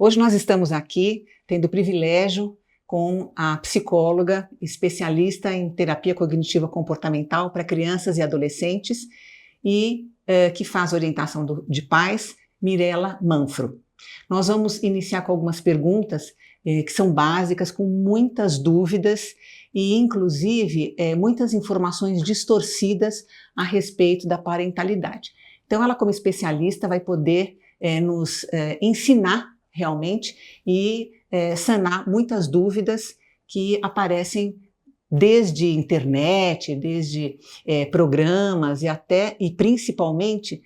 Hoje nós estamos aqui tendo o privilégio com a psicóloga especialista em terapia cognitiva comportamental para crianças e adolescentes e que faz orientação de pais, Mirela Manfro. Nós vamos iniciar com algumas perguntas que são básicas, com muitas dúvidas e, inclusive, muitas informações distorcidas a respeito da parentalidade. Então, ela, como especialista, vai poder nos ensinar realmente e sanar muitas dúvidas que aparecem desde internet, desde programas e principalmente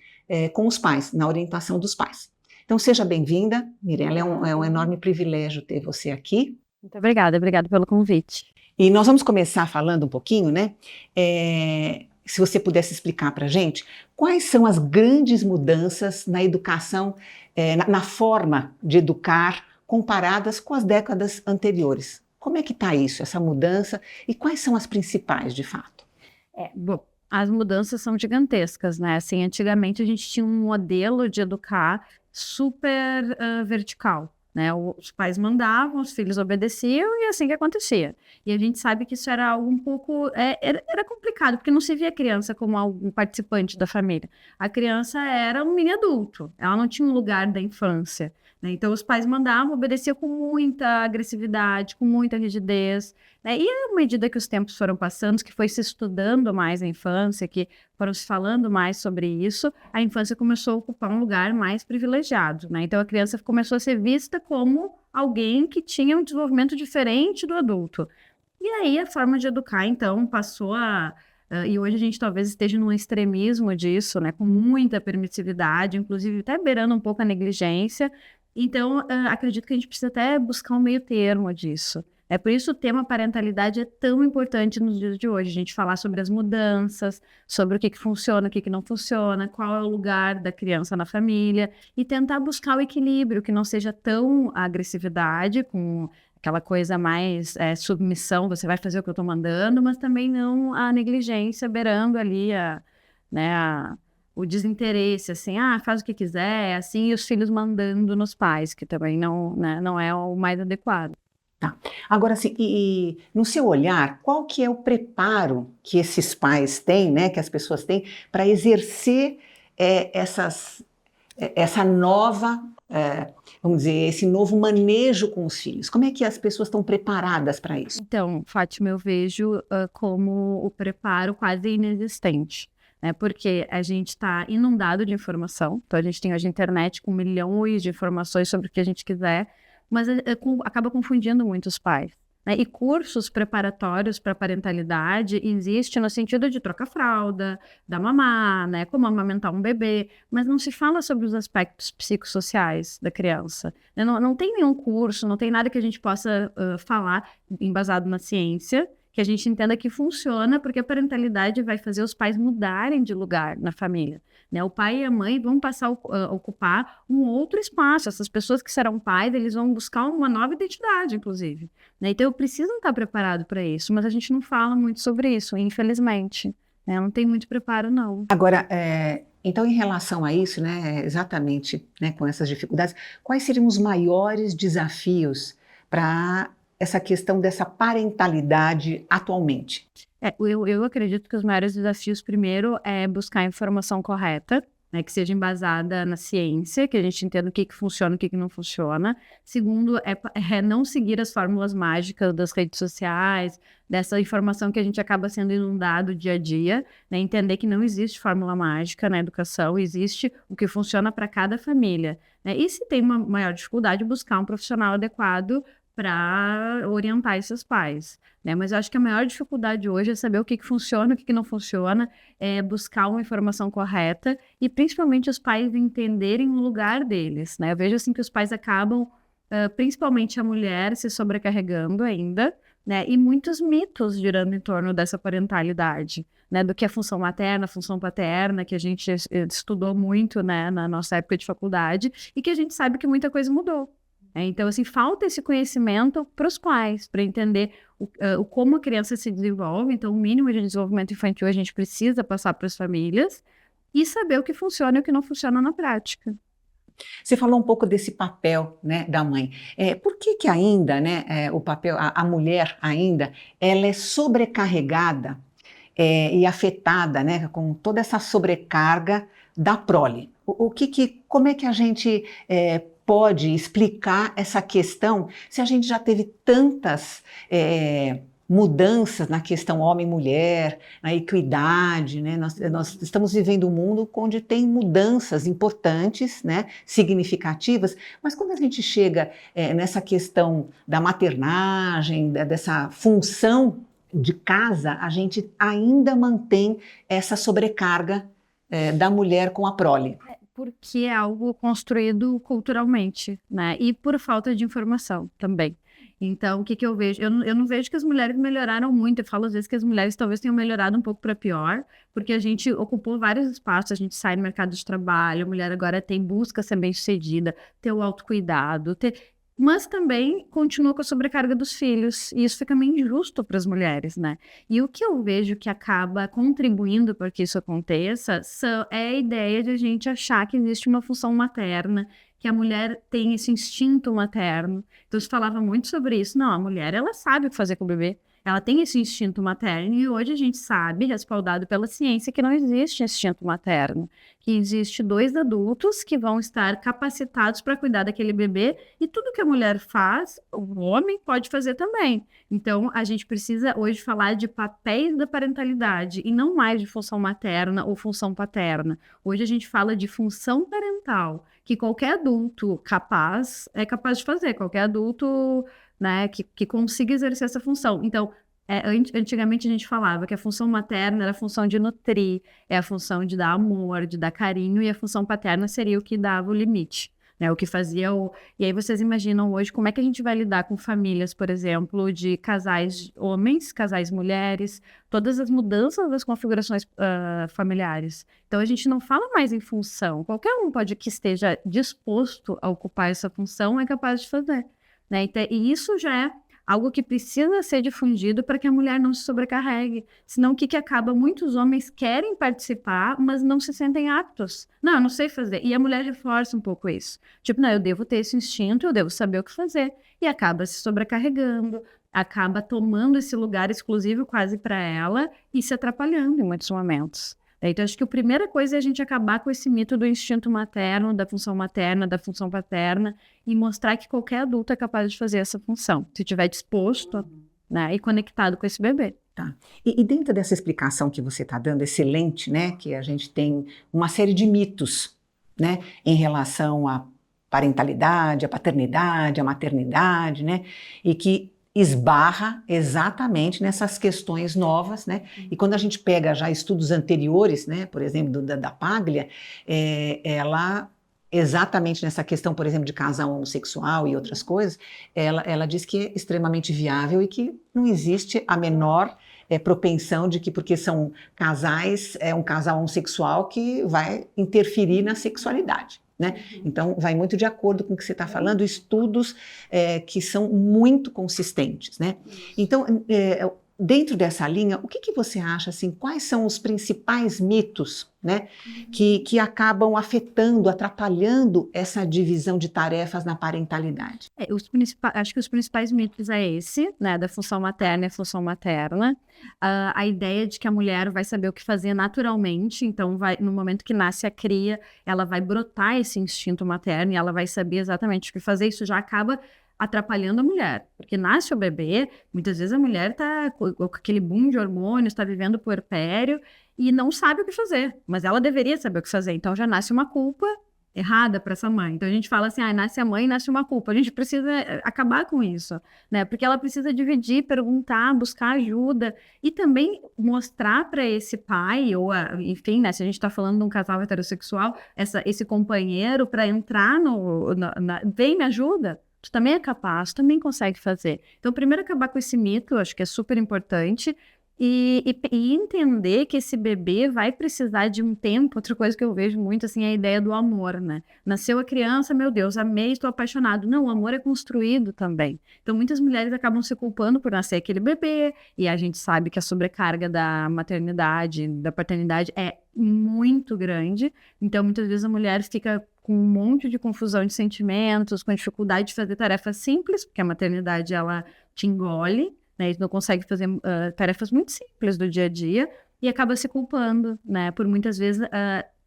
com os pais, na orientação dos pais. Então seja bem-vinda, Mirela, é um enorme privilégio ter você aqui. Muito obrigada pelo convite. E nós vamos começar falando um pouquinho, né? Se você pudesse explicar para a gente quais são as grandes mudanças na educação, na forma de educar, comparadas com as décadas anteriores. Como é que está isso, essa mudança, e quais são as principais, de fato? Bom, as mudanças são gigantescas, né? Assim, antigamente a gente tinha um modelo de educar super vertical, né? Os pais mandavam, os filhos obedeciam e assim que acontecia. E a gente sabe que isso era algo um pouco... Era complicado, porque não se via a criança como um participante da família. A criança era um mini adulto, ela não tinha um lugar da infância. Então, os pais mandavam, obedeciam com muita agressividade, com muita rigidez. Né? E à medida que os tempos foram passando, que foi se estudando mais a infância, que foram se falando mais sobre isso, a infância começou a ocupar um lugar mais privilegiado. Né? Então, a criança começou a ser vista como alguém que tinha um desenvolvimento diferente do adulto. E aí, a forma de educar, então, passou a... e hoje a gente talvez esteja num extremismo disso, né? Com muita permissividade, inclusive até beirando um pouco a negligência. Então, acredito que a gente precisa até buscar um meio termo disso. Por isso o tema parentalidade é tão importante nos dias de hoje. A gente falar sobre as mudanças, sobre o que funciona, o que não funciona, qual é o lugar da criança na família e tentar buscar o equilíbrio, que não seja tão agressividade, com aquela coisa mais submissão, você vai fazer o que eu estou mandando, mas também não a negligência beirando ali o desinteresse, assim, faz o que quiser, assim, e os filhos mandando nos pais, que também não é o mais adequado. Tá. Agora, assim, e no seu olhar, qual que é o preparo que esses pais têm, né, que as pessoas têm, para exercer essa nova, vamos dizer, esse novo manejo com os filhos? Como é que as pessoas estão preparadas para isso? Então, Fátima, eu vejo como o preparo quase inexistente. Porque a gente está inundado de informação, então a gente tem hoje a internet com milhões de informações sobre o que a gente quiser, mas acaba confundindo muito os pais. E cursos preparatórios para parentalidade existem no sentido de trocar fralda, dar mamar, como amamentar um bebê, mas não se fala sobre os aspectos psicossociais da criança. Não tem nenhum curso, não tem nada que a gente possa falar embasado na ciência, que a gente entenda que funciona, porque a parentalidade vai fazer os pais mudarem de lugar na família. O pai e a mãe vão passar a ocupar um outro espaço. Essas pessoas que serão pais, eles vão buscar uma nova identidade, inclusive. Então, eu preciso estar preparado para isso, mas a gente não fala muito sobre isso, infelizmente. Não tem muito preparo, não. Agora, então, em relação a isso, exatamente com essas dificuldades, quais seriam os maiores desafios para essa questão dessa parentalidade atualmente? Eu acredito que os maiores desafios, primeiro, é buscar a informação correta, que seja embasada na ciência, que a gente entenda o que funciona e o que não funciona. Segundo, é não seguir as fórmulas mágicas das redes sociais, dessa informação que a gente acaba sendo inundado dia a dia, entender que não existe fórmula mágica na educação, existe o que funciona para cada família. E se tem uma maior dificuldade, buscar um profissional adequado para orientar esses pais. Mas eu acho que a maior dificuldade hoje é saber o que funciona, o que não funciona, buscar uma informação correta e principalmente os pais entenderem o lugar deles. Eu vejo assim que os pais acabam, principalmente a mulher, se sobrecarregando ainda, e muitos mitos girando em torno dessa parentalidade, do que é função materna, função paterna, que a gente estudou muito na nossa época de faculdade e que a gente sabe que muita coisa mudou. Então, assim, falta esse conhecimento para os pais, para entender como a criança se desenvolve. Então, o mínimo de desenvolvimento infantil a gente precisa passar para as famílias e saber o que funciona e o que não funciona na prática. Você falou um pouco desse papel, né, da mãe. Por que ainda, né, o papel, a mulher ainda, ela é sobrecarregada e afetada, né, com toda essa sobrecarga da prole? Como é que a gente pode explicar essa questão se a gente já teve tantas mudanças na questão homem-mulher, na equidade, né? Nós estamos vivendo um mundo onde tem mudanças importantes, né, significativas, mas quando a gente chega nessa questão da maternagem, dessa função de casa, a gente ainda mantém essa sobrecarga da mulher com a prole. Porque é algo construído culturalmente, né? E por falta de informação também. Então, o que eu vejo? Eu não vejo que as mulheres melhoraram muito. Eu falo às vezes que as mulheres talvez tenham melhorado um pouco para pior, porque a gente ocupou vários espaços, a gente sai no mercado de trabalho, a mulher agora busca ser bem-sucedida, ter o autocuidado, mas também continua com a sobrecarga dos filhos, e isso fica meio injusto para as mulheres, né? E o que eu vejo que acaba contribuindo para que isso aconteça é a ideia de a gente achar que existe uma função materna, que a mulher tem esse instinto materno. Então, se falava muito sobre isso. Não, a mulher, ela sabe o que fazer com o bebê. Ela tem esse instinto materno e hoje a gente sabe, respaldado pela ciência, que não existe instinto materno. Que existe 2 adultos que vão estar capacitados para cuidar daquele bebê e tudo que a mulher faz, o homem pode fazer também. Então, a gente precisa hoje falar de papéis da parentalidade e não mais de função materna ou função paterna. Hoje a gente fala de função parental, que qualquer adulto capaz é capaz de fazer, qualquer adulto, né, que consiga exercer essa função. Então, antigamente a gente falava que a função materna era a função de nutrir, é a função de dar amor, de dar carinho, e a função paterna seria o que dava o limite, né, o que fazia o... E aí vocês imaginam hoje como é que a gente vai lidar com famílias, por exemplo, de casais homens, casais mulheres, todas as mudanças das configurações familiares. Então a gente não fala mais em função, qualquer um que esteja disposto a ocupar essa função é capaz de fazer. Né? Então, e isso já é algo que precisa ser difundido para que a mulher não se sobrecarregue. Senão, o que acaba? Muitos homens querem participar, mas não se sentem aptos. Não, eu não sei fazer. E a mulher reforça um pouco isso. Tipo, não, eu devo ter esse instinto, eu devo saber o que fazer. E acaba se sobrecarregando, acaba tomando esse lugar exclusivo quase para ela e se atrapalhando em muitos momentos. Então, acho que a primeira coisa é a gente acabar com esse mito do instinto materno, da função materna, da função paterna, e mostrar que qualquer adulto é capaz de fazer essa função, se estiver disposto, né, e conectado com esse bebê. Tá. E dentro dessa explicação que você está dando, excelente, né, que a gente tem uma série de mitos, né, em relação à parentalidade, à paternidade, à maternidade, né, e que esbarra exatamente nessas questões novas, né? E quando a gente pega já estudos anteriores, né, por exemplo, da Paglia, ela exatamente nessa questão, por exemplo, de casal homossexual e outras coisas, ela diz que é extremamente viável e que não existe a menor propensão de que, porque são casais, é um casal homossexual que vai interferir na sexualidade. Né? Então, vai muito de acordo com o que você está falando, estudos que são muito consistentes. Né? Então, dentro dessa linha, o que você acha, assim, quais são os principais mitos, né, que acabam afetando, atrapalhando essa divisão de tarefas na parentalidade? Acho que os principais mitos é esse, né, da função materna e função materna. A ideia de que a mulher vai saber o que fazer naturalmente, então no momento que nasce a cria, ela vai brotar esse instinto materno e ela vai saber exatamente o que fazer. Isso já acaba atrapalhando a mulher, porque nasce o bebê, muitas vezes a mulher está com aquele boom de hormônios, está vivendo o puerpério e não sabe o que fazer, mas ela deveria saber o que fazer, então já nasce uma culpa errada para essa mãe. Então a gente fala assim, nasce a mãe, nasce uma culpa. A gente precisa acabar com isso, né? Porque ela precisa dividir, perguntar, buscar ajuda e também mostrar para esse pai ou, enfim, né? Se a gente está falando de um casal heterossexual, esse companheiro para entrar vem, me ajuda. Tu também é capaz, tu também consegue fazer. Então, primeiro acabar com esse mito, acho que é super importante, e entender que esse bebê vai precisar de um tempo. Outra coisa que eu vejo muito, assim, é a ideia do amor, né? Nasceu a criança, meu Deus, amei, estou apaixonado. Não, o amor é construído também. Então, muitas mulheres acabam se culpando por nascer aquele bebê, e a gente sabe que a sobrecarga da maternidade, da paternidade é muito grande. Então, muitas vezes a mulher fica com um monte de confusão de sentimentos, com dificuldade de fazer tarefas simples, porque a maternidade, ela te engole, né? E não consegue fazer tarefas muito simples do dia a dia, e acaba se culpando, né? Por muitas vezes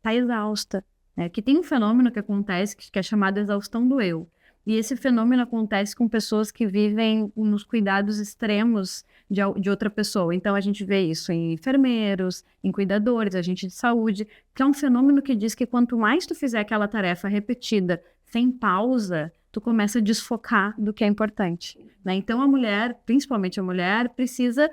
tá exausta, né? Que tem um fenômeno que acontece que é chamado exaustão do eu. E esse fenômeno acontece com pessoas que vivem nos cuidados extremos de outra pessoa. Então, a gente vê isso em enfermeiros, em cuidadores, agentes de saúde, que é um fenômeno que diz que quanto mais tu fizer aquela tarefa repetida, sem pausa, tu começa a desfocar do que é importante, né? Então, a mulher, principalmente a mulher, precisa...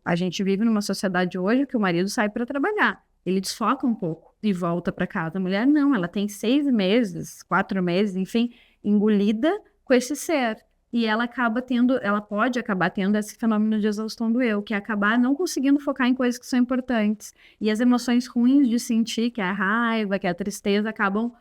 A gente vive numa sociedade hoje que o marido sai para trabalhar. Ele desfoca um pouco e volta para casa. A mulher não, ela tem 6 meses, 4 meses, enfim, engolida com esse ser. E ela pode acabar tendo esse fenômeno de exaustão do eu, que é acabar não conseguindo focar em coisas que são importantes. E as emoções ruins de sentir, que é a raiva, que é a tristeza, acabam,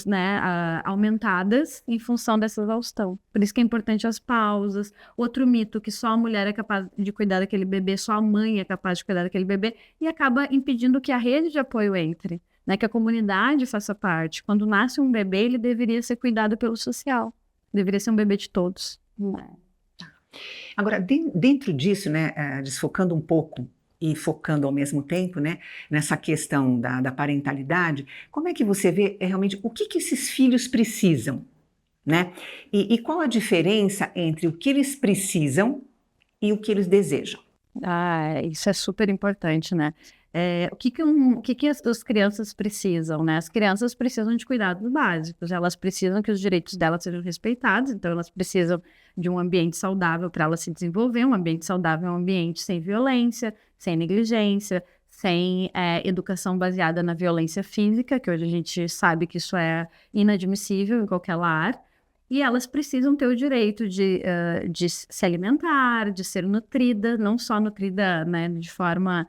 né, aumentadas em função dessa exaustão. Por isso que é importante as pausas. Outro mito, que só a mulher é capaz de cuidar daquele bebê, só a mãe é capaz de cuidar daquele bebê, e acaba impedindo que a rede de apoio entre, né, que a comunidade faça parte. Quando nasce um bebê, ele deveria ser cuidado pelo social. Deveria ser um bebê de todos. Agora, dentro disso, né, desfocando um pouco e focando ao mesmo tempo, né, nessa questão da parentalidade, como é que você vê realmente o que esses filhos precisam, né? E qual a diferença entre o que eles precisam e o que eles desejam? Isso é super importante, né? O que as crianças precisam, né? As crianças precisam de cuidados básicos, elas precisam que os direitos delas sejam respeitados, então elas precisam de um ambiente saudável para elas se desenvolver. Um ambiente saudável é um ambiente sem violência, sem negligência, sem educação baseada na violência física, que hoje a gente sabe que isso é inadmissível em qualquer lar. E elas precisam ter o direito de se alimentar, de ser nutrida, não só nutrida, né, de forma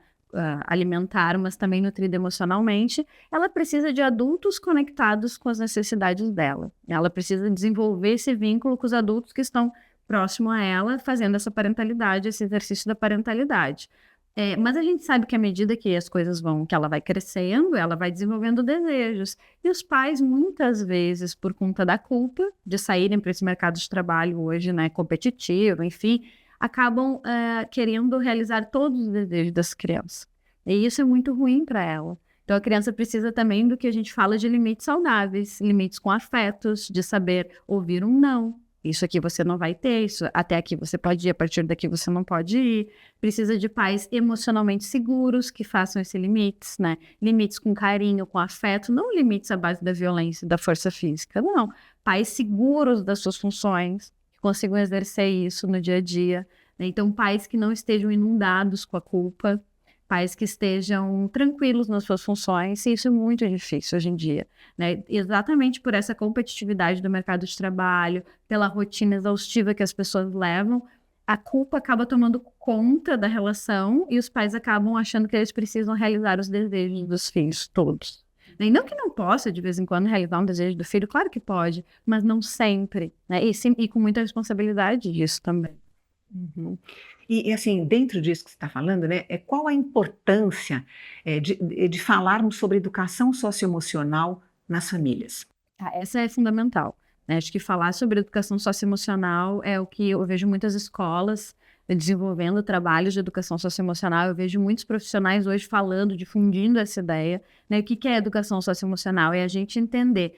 alimentar, mas também nutrida emocionalmente. Ela precisa de adultos conectados com as necessidades dela. Ela precisa desenvolver esse vínculo com os adultos que estão próximo a ela, fazendo essa parentalidade, esse exercício da parentalidade. Mas a gente sabe que à medida que as coisas que ela vai crescendo, ela vai desenvolvendo desejos. E os pais, muitas vezes, por conta da culpa de saírem para esse mercado de trabalho hoje, né, competitivo, enfim, acabam querendo realizar todos os desejos das crianças. E isso é muito ruim para ela. Então, a criança precisa também do que a gente fala de limites saudáveis, limites com afetos, de saber ouvir um não. Isso aqui você não vai ter, isso até aqui você pode ir, a partir daqui você não pode ir. Precisa de pais emocionalmente seguros que façam esses limites, né? Limites com carinho, com afeto, não limites à base da violência, da força física, não. Pais seguros das suas funções, que consigam exercer isso no dia a dia, né? Então, pais que não estejam inundados com a culpa, pais que estejam tranquilos nas suas funções, e isso é muito difícil hoje em dia, né? Exatamente por essa competitividade do mercado de trabalho, pela rotina exaustiva que as pessoas levam, a culpa acaba tomando conta da relação e os pais acabam achando que eles precisam realizar os desejos dos filhos todos. E não que não possa, de vez em quando, realizar um desejo do filho, claro que pode, mas não sempre, né? E com muita responsabilidade disso também. Uhum. E assim, dentro disso que você está falando, né, qual a importância de falarmos sobre educação socioemocional nas famílias? Essa é fundamental, né? Acho que falar sobre educação socioemocional é o que eu vejo muitas escolas desenvolvendo trabalhos de educação socioemocional. Eu vejo muitos profissionais hoje falando, difundindo essa ideia, né? O que é educação socioemocional? É a gente entender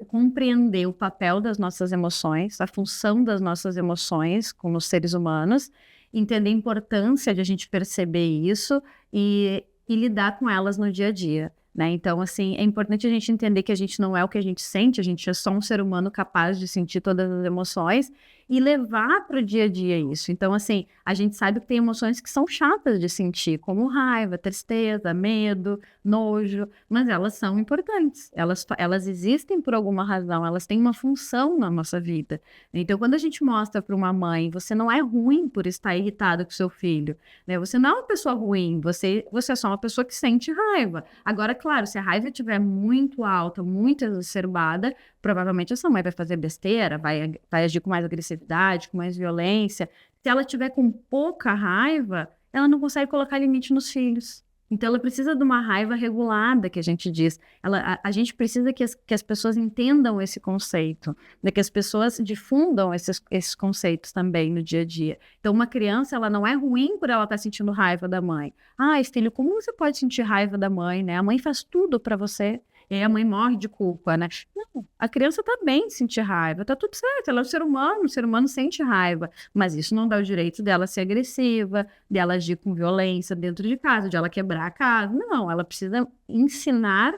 compreender o papel das nossas emoções, a função das nossas emoções como seres humanos, entender a importância de a gente perceber isso e lidar com elas no dia a dia, né? Então, assim, é importante a gente entender que a gente não é o que a gente sente, a gente é só um ser humano capaz de sentir todas as emoções e levar para o dia a dia isso. Então, assim, a gente sabe que tem emoções que são chatas de sentir, como raiva, tristeza, medo, nojo, mas elas são importantes. Elas existem por alguma razão, elas têm uma função na nossa vida. Então, quando a gente mostra para uma mãe, você não é ruim por estar irritado com seu filho, né? Você não é uma pessoa ruim, você é só uma pessoa que sente raiva. Agora, claro, se a raiva estiver muito alta, muito exacerbada, provavelmente essa mãe vai fazer besteira, vai agir com mais agressividade, com mais violência. Se ela tiver com pouca raiva, ela não consegue colocar limite nos filhos. Então, ela precisa de uma raiva regulada, que a gente diz. A gente precisa que as pessoas entendam esse conceito, né? Que as pessoas difundam esses conceitos também no dia a dia. Então, uma criança, ela não é ruim por ela estar sentindo raiva da mãe. Ai, filho, como você pode sentir raiva da mãe, né? A mãe faz tudo para você. E aí a mãe morre de culpa, né? Não, a criança tá bem de sentir raiva, tá tudo certo, ela é um ser humano sente raiva, mas isso não dá o direito dela ser agressiva, dela agir com violência dentro de casa, de ela quebrar a casa. Não, ela precisa ensinar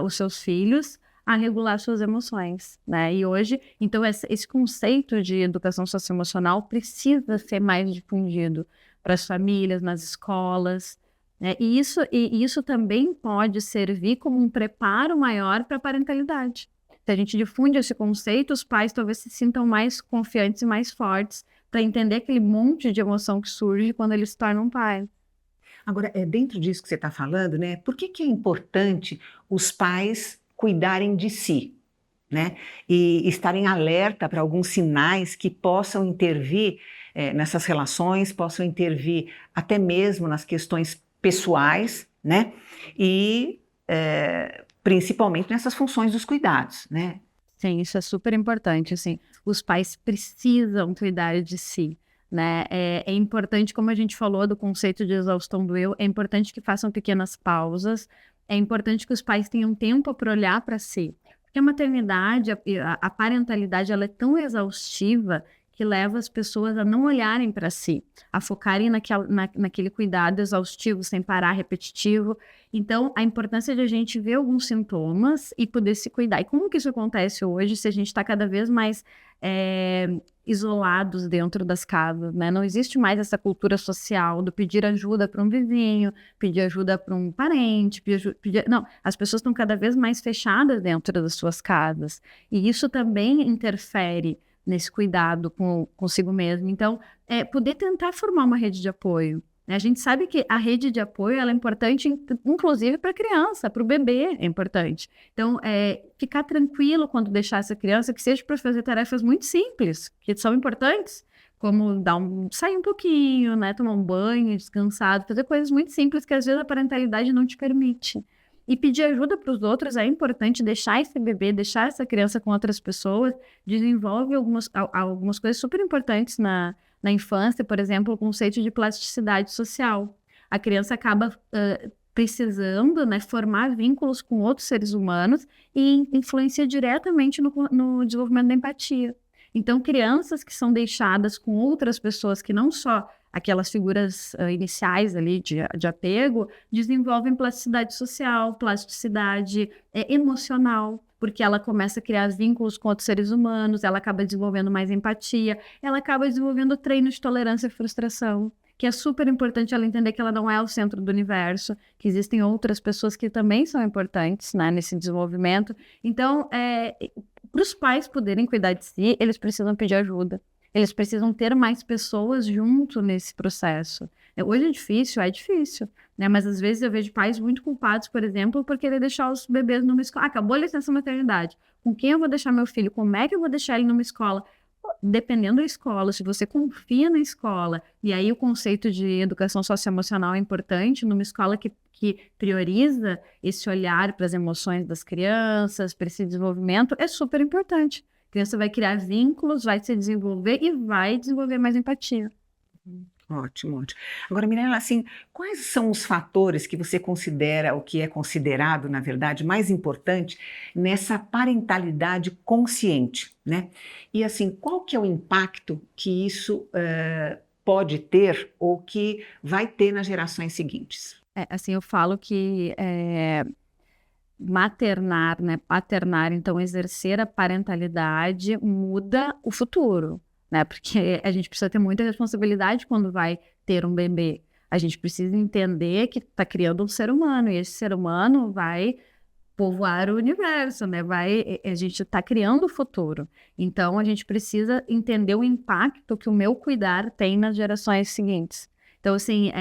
os seus filhos a regular suas emoções, né? E hoje, então, esse conceito de educação socioemocional precisa ser mais difundido para as famílias, nas escolas, né? E isso também pode servir como um preparo maior para a parentalidade. Se a gente difunde esse conceito, os pais talvez se sintam mais confiantes e mais fortes para entender aquele monte de emoção que surge quando eles se tornam pai. Agora, dentro disso que você está falando, né? Por que que é importante os pais cuidarem de si, né? E estarem alerta para alguns sinais que possam intervir nessas relações, possam intervir até mesmo nas questões pessoais, né? E principalmente nessas funções dos cuidados, né? Sim, isso é super importante, assim, os pais precisam cuidar de si, né, é importante, como a gente falou do conceito de exaustão do eu, é importante que façam pequenas pausas, é importante que os pais tenham tempo para olhar para si, porque a maternidade, a parentalidade, ela é tão exaustiva que leva as pessoas a não olharem para si, a focarem naquele cuidado exaustivo, sem parar, repetitivo. Então, a importância de a gente ver alguns sintomas e poder se cuidar. E como que isso acontece hoje, se a gente está cada vez mais isolados dentro das casas, né? Não existe mais essa cultura social do pedir ajuda para um vizinho, pedir ajuda para um parente, Não, as pessoas estão cada vez mais fechadas dentro das suas casas. E isso também interfere nesse cuidado consigo mesmo. Então, poder tentar formar uma rede de apoio. A gente sabe que a rede de apoio ela é importante, inclusive para a criança, para o bebê é importante. Então, ficar tranquilo quando deixar essa criança, que seja para fazer tarefas muito simples, que são importantes, como sair um pouquinho, né, tomar um banho, descansar, fazer coisas muito simples que às vezes a parentalidade não te permite. E pedir ajuda para os outros é importante, deixar esse bebê, deixar essa criança com outras pessoas, desenvolve algumas coisas super importantes na infância, por exemplo, o conceito de plasticidade social. A criança acaba precisando, né, formar vínculos com outros seres humanos e influencia diretamente no desenvolvimento da empatia. Então, crianças que são deixadas com outras pessoas que não só aquelas figuras iniciais ali de apego, desenvolvem plasticidade social, plasticidade emocional, porque ela começa a criar vínculos com outros seres humanos, ela acaba desenvolvendo mais empatia, ela acaba desenvolvendo treino de tolerância e frustração, que é super importante ela entender que ela não é o centro do universo, que existem outras pessoas que também são importantes, né, nesse desenvolvimento. Então, para os pais poderem cuidar de si, eles precisam pedir ajuda. Eles precisam ter mais pessoas junto nesse processo. Hoje é difícil, né? Mas às vezes eu vejo pais muito culpados, por exemplo, por querer deixar os bebês numa escola. Acabou a licença maternidade. Com quem eu vou deixar meu filho? Como é que eu vou deixar ele numa escola? Dependendo da escola, se você confia na escola, e aí o conceito de educação socioemocional é importante, numa escola que prioriza esse olhar para as emoções das crianças, para esse desenvolvimento, é super importante. A criança vai criar vínculos, vai se desenvolver e vai desenvolver mais empatia. Ótimo, ótimo. Agora, Mirella, assim, quais são os fatores que você considera, o que é considerado, na verdade, mais importante nessa parentalidade consciente, né? E assim, qual que é o impacto que isso pode ter ou que vai ter nas gerações seguintes? Assim, eu falo que maternar, né, paternar, então exercer a parentalidade muda o futuro, né? Porque a gente precisa ter muita responsabilidade quando vai ter um bebê. A gente precisa entender que está criando um ser humano e esse ser humano vai povoar o universo, né? A gente está criando o futuro. Então a gente precisa entender o impacto que o meu cuidar tem nas gerações seguintes. Então, assim,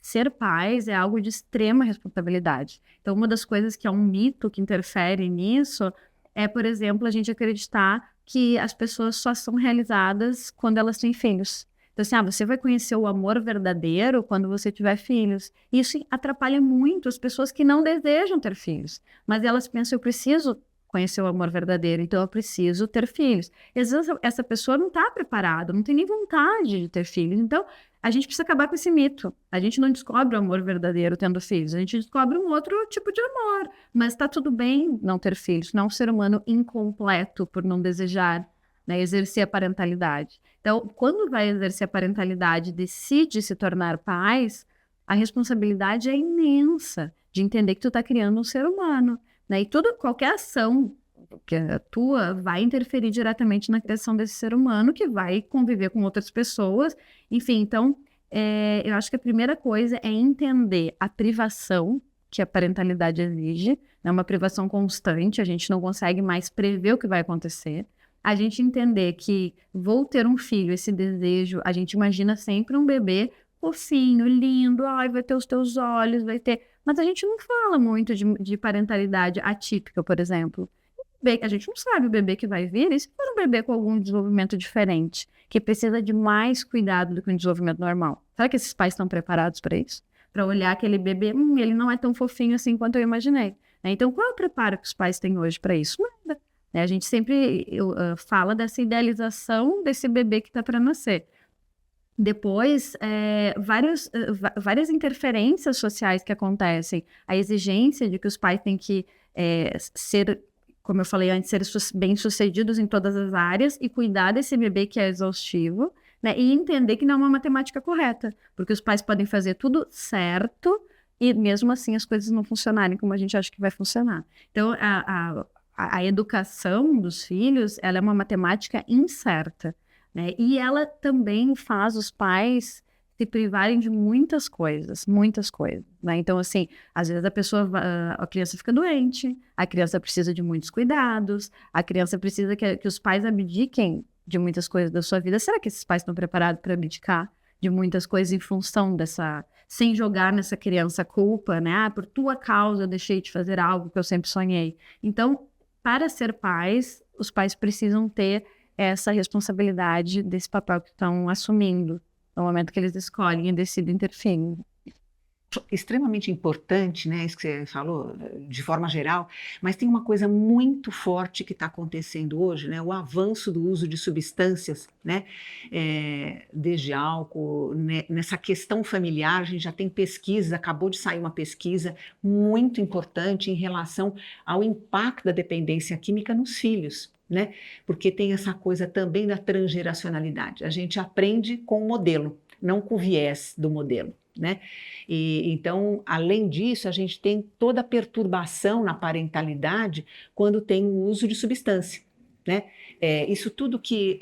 ser pais é algo de extrema responsabilidade. Então, uma das coisas que é um mito que interfere nisso é, por exemplo, a gente acreditar que as pessoas só são realizadas quando elas têm filhos. Então, assim, você vai conhecer o amor verdadeiro quando você tiver filhos. Isso atrapalha muito as pessoas que não desejam ter filhos. Mas elas pensam, eu preciso conhecer o amor verdadeiro, então eu preciso ter filhos. E às vezes essa pessoa não está preparada, não tem nem vontade de ter filhos. Então, a gente precisa acabar com esse mito. A gente não descobre o amor verdadeiro tendo filhos, a gente descobre um outro tipo de amor. Mas está tudo bem não ter filhos, não é um ser humano incompleto por não desejar, né, exercer a parentalidade. Então, quando vai exercer a parentalidade, decide se tornar pais, a responsabilidade é imensa de entender que tu está criando um ser humano, né? E qualquer ação que atua vai interferir diretamente na criação desse ser humano, que vai conviver com outras pessoas. Enfim, então, eu acho que a primeira coisa é entender a privação que a parentalidade exige, é uma privação constante, a gente não consegue mais prever o que vai acontecer. A gente entender que vou ter um filho, esse desejo, a gente imagina sempre um bebê fofinho, lindo, ai, vai ter os teus olhos, vai ter... Mas a gente não fala muito de parentalidade atípica, por exemplo. A gente não sabe o bebê que vai vir, e se for um bebê com algum desenvolvimento diferente, que precisa de mais cuidado do que um desenvolvimento normal. Será que esses pais estão preparados para isso? Para olhar aquele bebê, ele não é tão fofinho assim quanto eu imaginei. Né? Então, qual é o preparo que os pais têm hoje para isso? Nada. A gente sempre fala dessa idealização desse bebê que está para nascer. Depois, várias interferências sociais que acontecem. A exigência de que os pais têm que ser, como eu falei antes, ser bem-sucedidos em todas as áreas e cuidar desse bebê que é exaustivo, né? E entender que não é uma matemática correta, porque os pais podem fazer tudo certo e mesmo assim as coisas não funcionarem como a gente acha que vai funcionar. Então, a educação dos filhos, ela é uma matemática incerta, né? E ela também faz os pais se privarem de muitas coisas, né? Então, assim, às vezes a criança fica doente, a criança precisa de muitos cuidados, a criança precisa que os pais abdiquem de muitas coisas da sua vida. Será que esses pais estão preparados para abdicar de muitas coisas em função sem jogar nessa criança a culpa, né? Por tua causa eu deixei de fazer algo que eu sempre sonhei. Então, para ser pais, os pais precisam ter essa responsabilidade desse papel que estão assumindo no momento que eles escolhem e decidem ter filho. Extremamente importante, né, isso que você falou, de forma geral, mas tem uma coisa muito forte que está acontecendo hoje, né, o avanço do uso de substâncias, né, desde álcool, né, nessa questão familiar, a gente já tem pesquisa, acabou de sair uma pesquisa muito importante em relação ao impacto da dependência química nos filhos, né, porque tem essa coisa também da transgeracionalidade, a gente aprende com o modelo, não com o viés do modelo. Né? E, então, além disso, a gente tem toda a perturbação na parentalidade quando tem o uso de substância. Né? Isso tudo que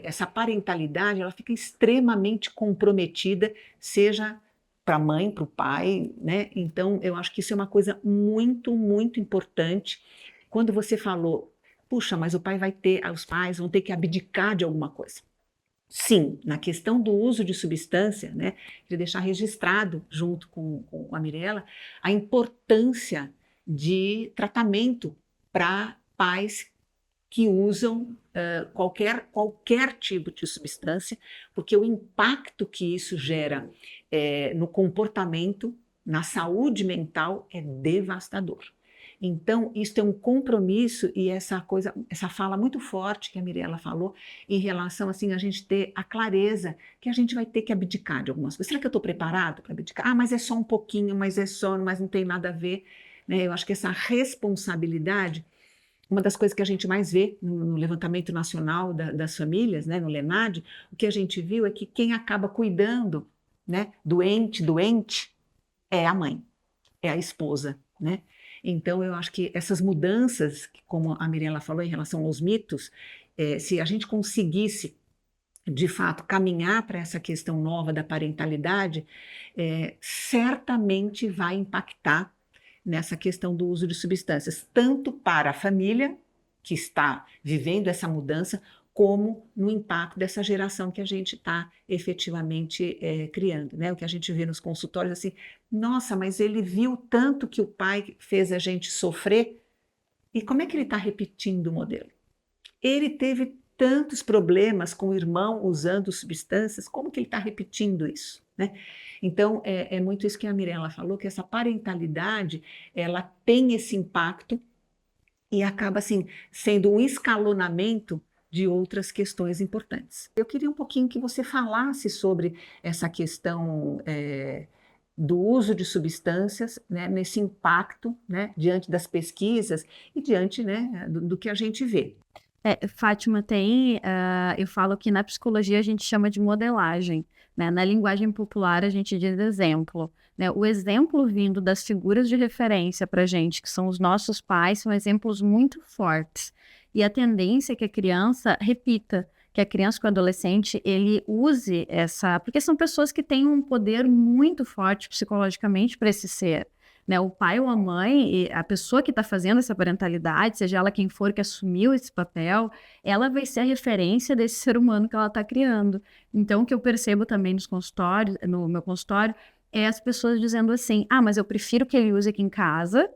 essa parentalidade ela fica extremamente comprometida, seja para a mãe, para o pai. Né? Então, eu acho que isso é uma coisa muito, muito importante. Quando você falou, puxa, mas os pais vão ter que abdicar de alguma coisa. Sim, na questão do uso de substância, né, de deixar registrado junto com a Mirella a importância de tratamento para pais que usam qualquer tipo de substância, porque o impacto que isso gera no comportamento, na saúde mental é devastador. Então, isso é um compromisso e essa fala muito forte que a Mirella falou em relação assim, a gente ter a clareza que a gente vai ter que abdicar de algumas coisas. Será que eu estou preparado para abdicar? Mas é só um pouquinho, mas não tem nada a ver. Né? Eu acho que essa responsabilidade, uma das coisas que a gente mais vê no levantamento nacional das famílias, né, no LENAD, o que a gente viu é que quem acaba cuidando, né, doente, é a mãe, é a esposa, né? Então, eu acho que essas mudanças, como a Mirella falou em relação aos mitos, se a gente conseguisse, de fato, caminhar para essa questão nova da parentalidade, certamente vai impactar nessa questão do uso de substâncias, tanto para a família que está vivendo essa mudança, como no impacto dessa geração que a gente está efetivamente criando, né? O que a gente vê nos consultórios assim, nossa, mas ele viu tanto que o pai fez a gente sofrer, e como é que ele está repetindo o modelo? Ele teve tantos problemas com o irmão usando substâncias, como que ele está repetindo isso, né? Então, é muito isso que a Mirella falou, que essa parentalidade, ela tem esse impacto e acaba, assim, sendo um escalonamento de outras questões importantes. Eu queria um pouquinho que você falasse sobre essa questão do uso de substâncias, né, nesse impacto, né, diante das pesquisas e diante, né, do que a gente vê. Fátima, eu falo que na psicologia a gente chama de modelagem, né? Na linguagem popular a gente diz exemplo, né? O exemplo vindo das figuras de referência para a gente, que são os nossos pais, são exemplos muito fortes. E a tendência é que a criança repita, que a criança com o adolescente, ele use porque são pessoas que têm um poder muito forte psicologicamente para esse ser. Né, o pai ou a mãe, a pessoa que está fazendo essa parentalidade, seja ela quem for que assumiu esse papel, ela vai ser a referência desse ser humano que ela está criando. Então, o que eu percebo também no meu consultório, é as pessoas dizendo assim, mas eu prefiro que ele use aqui em casa,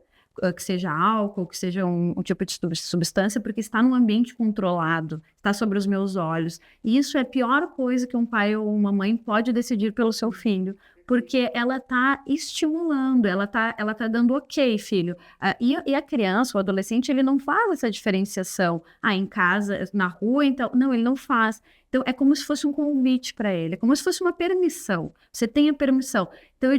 que seja álcool, que seja um tipo de substância, porque está num ambiente controlado, está sobre os meus olhos. E isso é a pior coisa que um pai ou uma mãe pode decidir pelo seu filho, porque ela está estimulando, ela tá dando ok, filho. E a criança, o adolescente, ele não faz essa diferenciação. Em casa, na rua, então... Não, ele não faz. Então, é como se fosse um convite para ele, é como se fosse uma permissão. Você tem a permissão. Então,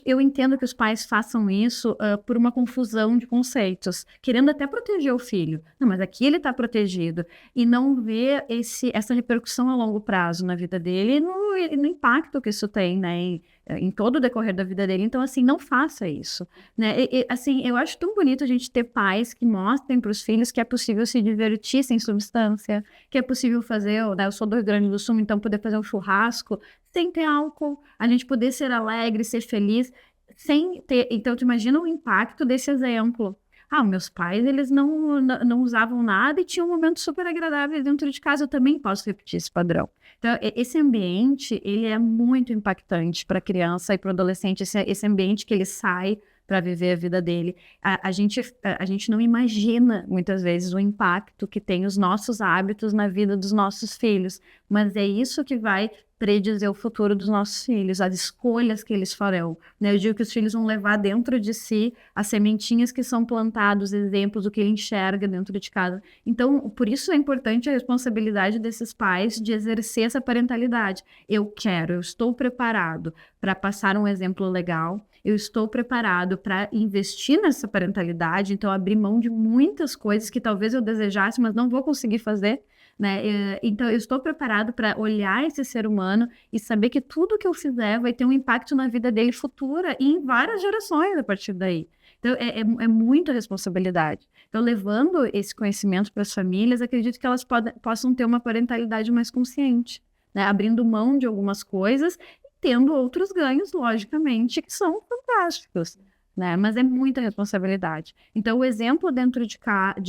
eu entendo que os pais façam isso por uma confusão de conceitos, querendo até proteger o filho. Não, mas aqui ele está protegido. E não ver essa repercussão a longo prazo na vida dele e no impacto que isso tem, né, em todo o decorrer da vida dele. Então, assim, não faça isso, né? Assim, eu acho tão bonito a gente ter pais que mostrem para os filhos que é possível se divertir sem substância, que é possível fazer, né, eu sou do Rio Grande do Sul, então poder fazer um churrasco sem ter álcool, a gente poder ser alegre, ser feliz, sem ter... Então, tu imagina o impacto desse exemplo. Meus pais, eles não usavam nada e tinham momentos super agradáveis dentro de casa, eu também posso repetir esse padrão. Então, esse ambiente, ele é muito impactante para a criança e para o adolescente, esse ambiente que ele sai para viver a vida dele. A gente não imagina, muitas vezes, o impacto que tem os nossos hábitos na vida dos nossos filhos, mas é isso que vai predizer o futuro dos nossos filhos, as escolhas que eles farão, né? Eu digo que os filhos vão levar dentro de si as sementinhas que são plantadas, exemplos do que ele enxerga dentro de casa. Então, por isso é importante a responsabilidade desses pais de exercer essa parentalidade. Eu estou preparado para passar um exemplo legal, eu estou preparado para investir nessa parentalidade, então abrir mão de muitas coisas que talvez eu desejasse, mas não vou conseguir fazer, né? Então, eu estou preparado para olhar esse ser humano e saber que tudo que eu fizer vai ter um impacto na vida dele futura e em várias gerações a partir daí. Então, é muita responsabilidade. Então, levando esse conhecimento para as famílias, acredito que elas possam ter uma parentalidade mais consciente, né? Abrindo mão de algumas coisas e tendo outros ganhos, logicamente, que são fantásticos, né? Mas é muita responsabilidade. Então, o exemplo dentro de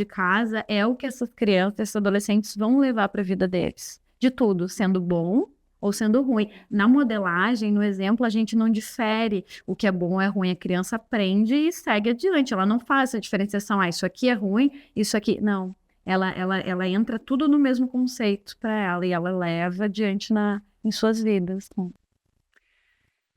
casa é o que essas crianças, esses adolescentes vão levar para a vida deles. De tudo, sendo bom ou sendo ruim. Na modelagem, no exemplo, a gente não difere o que é bom ou é ruim. A criança aprende e segue adiante. Ela não faz essa diferenciação. Isso aqui é ruim, isso aqui... Não. Ela entra tudo no mesmo conceito para ela e ela leva adiante em suas vidas.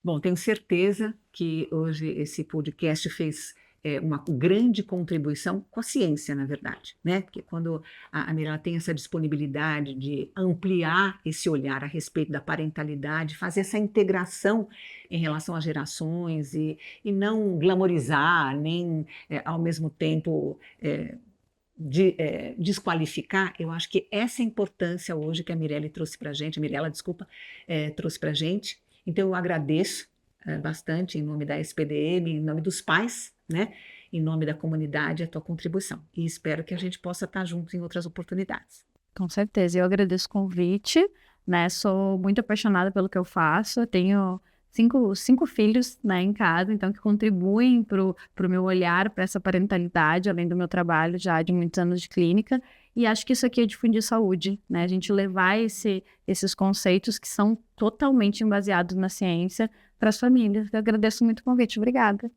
Bom, tenho certeza que hoje esse podcast fez uma grande contribuição com a ciência, na verdade, né? Porque quando a Mirella tem essa disponibilidade de ampliar esse olhar a respeito da parentalidade, fazer essa integração em relação às gerações e não glamorizar, nem ao mesmo tempo desqualificar, eu acho que essa é a importância hoje que a Mirella trouxe para a gente, trouxe para a gente. Então, eu agradeço bastante em nome da SPDM, em nome dos pais, né? Em nome da comunidade, a tua contribuição. E espero que a gente possa estar juntos em outras oportunidades. Com certeza. Eu agradeço o convite, né? Sou muito apaixonada pelo que eu faço. Eu tenho cinco filhos, né, em casa, então que contribuem para o meu olhar, para essa parentalidade, além do meu trabalho já de muitos anos de clínica. E acho que isso aqui é difundir saúde, né? A gente levar esses conceitos que são totalmente baseados na ciência para as famílias. Eu agradeço muito o convite. Obrigada.